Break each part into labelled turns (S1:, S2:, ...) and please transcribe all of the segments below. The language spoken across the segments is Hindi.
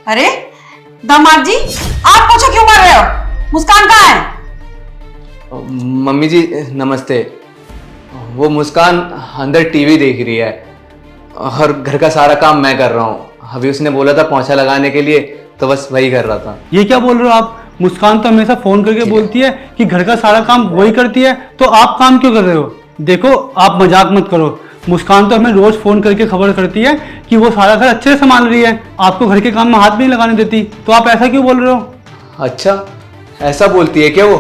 S1: अरे दामाद जी, आप पोछा क्यों मार रहे हो? मुस्कान कहाँ है?
S2: मम्मी जी नमस्ते। वो मुस्कान अंदर टीवी देख रही है और घर का सारा काम मैं कर रहा हूँ। अभी उसने बोला था पोछा लगाने के लिए, तो बस वही कर रहा था।
S3: ये क्या बोल रहे हो आप? मुस्कान तो हमेशा फोन करके बोलती है कि घर का सारा काम वही करती है, तो आप काम क्यों कर रहे हो? देखो आप मजाक मत करो। मुस्कान तो हमें रोज फोन करके खबर करती है कि वो सारा घर अच्छे से संभाल रही है, आपको घर के काम में हाथ भी नहीं लगाने देती, तो आप ऐसा क्यों बोल रहे हो?
S2: अच्छा, ऐसा बोलती है क्या वो?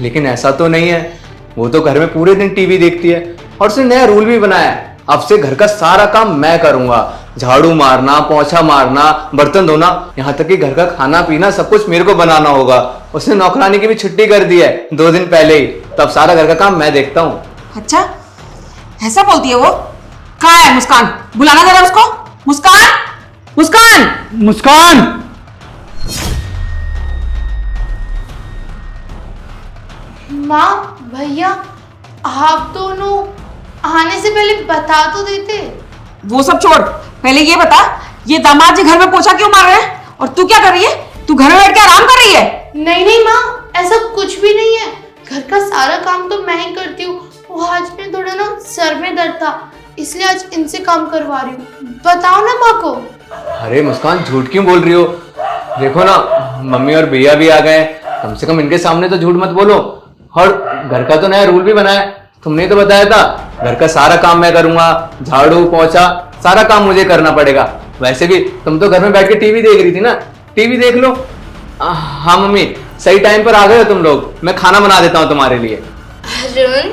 S2: लेकिन ऐसा तो नहीं है। वो तो घर में पूरे दिन टीवी देखती है और उसने नया रूल भी बनाया है, अब से घर का सारा काम मैं करूंगा। झाड़ू मारना, पोछा मारना, बर्तन धोना, यहाँ तक कि घर का खाना पीना सब कुछ मेरे को बनाना होगा। उसने नौकरानी की भी छुट्टी कर दी है 2 दिन पहले ही, तब सारा घर का काम मैं देखता हूँ।
S1: अच्छा, ऐसा बोलती है वो? कहाँ है मुस्कान? बुलाना जरा उसको। मुस्कान, मुस्कान,
S3: मुस्कान!
S4: माँ, भैया, आप दोनों आने से पहले बता तो देते।
S1: वो सब छोड़, पहले ये बता, ये दामाद जी घर में पोछा क्यों मार रहे हैं? और तू क्या कर रही है? तू घर में बैठ के आराम कर रही है?
S4: नहीं नहीं माँ, ऐसा कुछ भी नहीं है। घर का सारा काम तो मैं ही करती हूँ। वो आज में थोड़ा ना सर में दर्द था, इसलिए आज इनसे काम करवा रही हूँ। बताओ ना माँ को।
S2: अरे मुस्कान, झूठ क्यों बोल रही हो? देखो ना, मम्मी और भैया भी आ गए, कम से कम इनके सामने तो झूठ मत बोलो। और घर का तो नया रूल भी बनाया, तुमने तो बताया था घर का सारा काम मैं करूंगा, झाड़ू पोछा सारा काम मुझे करना पड़ेगा। वैसे भी तुम तो घर में बैठ के टीवी देख रही थी ना, टीवी देख लो। हाँ मम्मी, सही टाइम पर आ गए हो तुम लोग, मैं खाना बना देता हूँ तुम्हारे लिए।
S4: अरुण,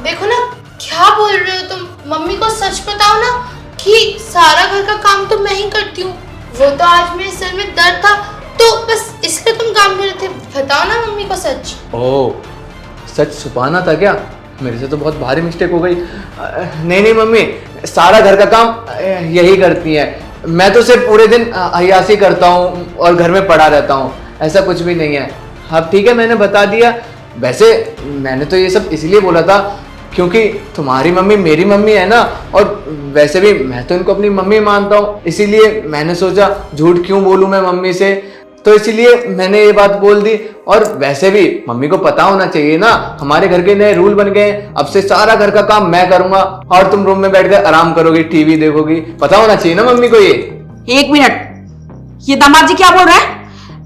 S4: देखो ना क्या बोल रहे हो तुम। मम्मी को सच बताओ ना कि सारा घर का काम तो मैं ही करती हूँ। वो तो आज मेरे सर में दर्द था, तो बस इसलिए तुम काम कर रहे थे। बताओ ना मम्मी को सच।
S2: ओह, सच छुपाना था क्या? मेरे से तो बहुत भारी मिस्टेक हो गई। नहीं नहीं मम्मी, सारा घर का काम यही करती है। मैं तो सिर्फ पूरे दिन अय्यासी करता हूँ और घर में पड़ा रहता हूँ, ऐसा कुछ भी नहीं है। अब ठीक है, मैंने बता दिया। वैसे मैंने तो ये सब इसलिए बोला था क्योंकि तुम्हारी मम्मी मेरी मम्मी है ना, और वैसे भी मैं तो इनको अपनी मम्मी मानता हूँ, इसीलिए मैंने सोचा झूठ क्यों बोलूँ मैं मम्मी से, तो इसीलिए मैंने ये बात बोल दी। और वैसे भी मम्मी को पता होना चाहिए ना, हमारे घर के नए रूल बन गए, अब से सारा घर का काम मैं करूंगा और तुम रूम में बैठकर आराम करोगी, टीवी देखोगी। पता होना चाहिए ना मम्मी को ये।
S1: 1 मिनट, ये दामाद जी क्या बोल रहे हैं?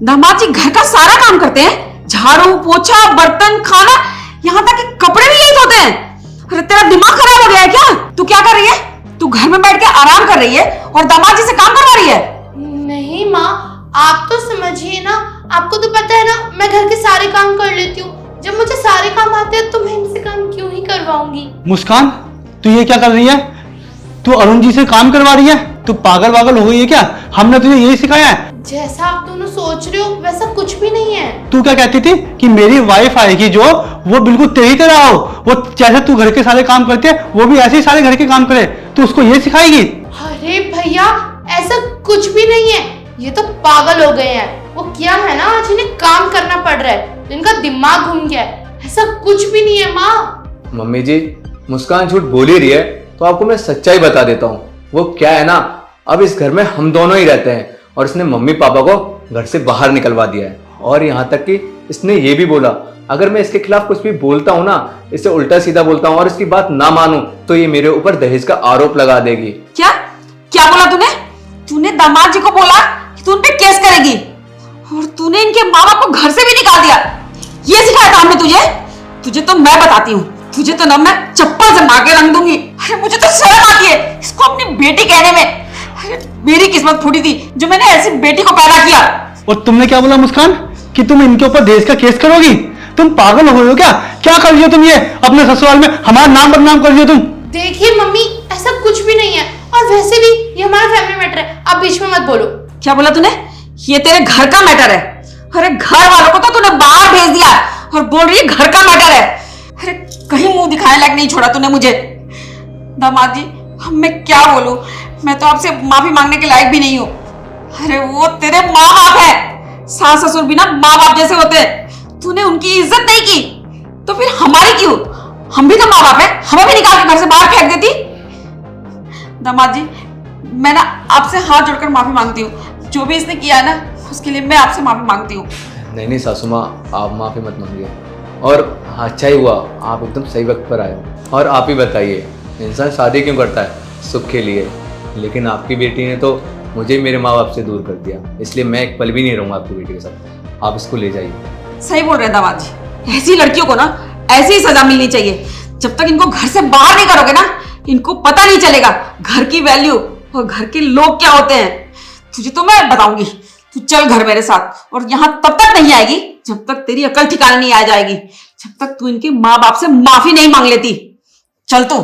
S1: दामाद जी घर का सारा काम करते हैं? झाड़ू पोछा बर्तन खाना, यहाँ तक कि कपड़े भी यही धोते हैं? अरे तेरा दिमाग खराब हो गया है क्या? तू क्या कर रही है? तू घर में बैठ के आराम कर रही है और दामाद जी से काम करवा रही है?
S4: नहीं माँ, आप तो समझिए ना, आपको तो पता है ना मैं घर के सारे काम कर लेती हूँ। जब मुझे सारे काम आते हैं तो मैं इनसे काम क्यों ही करवाऊंगी।
S3: मुस्कान, तू ये क्या कर रही है? तू अरुण जी से काम करवा रही है? तू पागल वागल हो गई है क्या? हमने तुझे यही सिखाया है?
S4: जैसा आप दोनों सोच रहे हो वैसा कुछ भी नहीं है।
S3: तू क्या कहती थी कि मेरी वाइफ आएगी जो, वो बिल्कुल तेरी तरह हो, वो जैसे तू घर के सारे काम करती है वो भी ऐसे ही सारे घर के काम करे, तू उसको ये सिखाएगी?
S4: अरे भैया, ऐसा कुछ भी नहीं है। ये तो पागल हो गए हैं। वो क्या है ना, आज इन्हें काम करना पड़ रहा है, इनका दिमाग घूम गया है। ऐसा कुछ भी नहीं है माँ।
S2: मम्मी जी, मुस्कान झूठ बोल ही रही है तो आपको मैं सच्चाई बता देता हूँ। वो क्या है ना, अब इस घर में हम दोनों ही रहते हैं और इसने मम्मी पापा को घर से बाहर निकलवा दिया है। और यहाँ तक कि इसने ये भी बोला अगर मैं इसके खिलाफ कुछ भी बोलता हूँ ना, इसे उल्टा सीधा बोलता हूँ और इसकी बात ना मानूं, तो ये मेरे ऊपर दहेज का आरोप लगा देगी।
S1: क्या क्या बोला तूने? तूने दामाद जी को बोला कि तू उन पे केस करेगी और तूने इनके माँ बाप को घर से भी निकाल दिया? ये सिखाया था हमने तुझे? तुझे तो मैं बताती हूँ, तुझे तो ना मैं चप्पल से मार के रंग दूंगी। अरे मुझे तो शर्म आती है इसको अपनी बेटी कहने में। अरे मेरी किस्मत फूटी थी जो मैंने ऐसी बेटी को पैदा किया।
S3: और तुमने क्या बोला मुस्कान, कि तुम इनके ऊपर दहेज का केस करोगी? तुम पागल हो गए हो क्या? क्या कर रही हो तुम ये? अपने ससुराल में हमारा नाम बदनाम कर रही हो तुम।
S4: देखिए मम्मी, ऐसा कुछ भी नहीं है, और वैसे भी ये हमारा फैमिली मैटर है, आप बीच में मत बोलो।
S1: क्या बोला तूने? ये तेरे घर का मैटर है? अरे घर वालों को तो तूने बाहर भेज दिया और बोल रही है घर का मैटर है। अरे कहीं मुंह दिखाने लायक नहीं छोड़ा तूने मुझे। दामाद जी, मैं क्या बोलूं, मैं तो आपसे माफी मांगने के लायक भी नहीं हूँ। अरे वो तेरे माँ बाप है, सास ससुर भी ना माँ बाप जैसे होते हैं। तूने उनकी इज्जत नहीं की तो फिर हमारी क्यों? हम भी तो माँ बाप है, हमें भी निकाल के घर से बाहर फेंक देती। दामाद जी, मैं ना आपसे हाथ जोड़कर माफी मांगती हूँ। जो भी इसने किया है ना उसके लिए मैं आपसे माफी मांगती हूँ।
S2: नहीं नहीं सासू माँ, आप माफ़ी मत मांगिए। और हाँ, अच्छा ही हुआ आप एकदम सही वक्त पर आए हो। और आप ही बताइए, इंसान शादी क्यों करता है? सुख के लिए। लेकिन आपकी बेटी ने तो मुझे मेरे माँ बाप से दूर कर दिया, इसलिए मैं एक पल भी नहीं रहूँगा आपकी बेटी के साथ। आप इसको ले जाइए।
S1: सही बोल रहे हैं दामाद जी, ऐसी लड़कियों को ना ऐसी ही सजा मिलनी चाहिए। जब तक इनको घर से बाहर नहीं करोगे ना, इनको पता नहीं चलेगा घर की वैल्यू और घर के लोग क्या होते हैं। तुझे तो मैं बताऊंगी, तू चल घर मेरे साथ। और यहाँ तब तक नहीं आएगी जब तक तेरी अकल ठिकाने नहीं आ जाएगी, जब तक तू इनके माँ बाप से माफी नहीं मांग लेती। चल तू।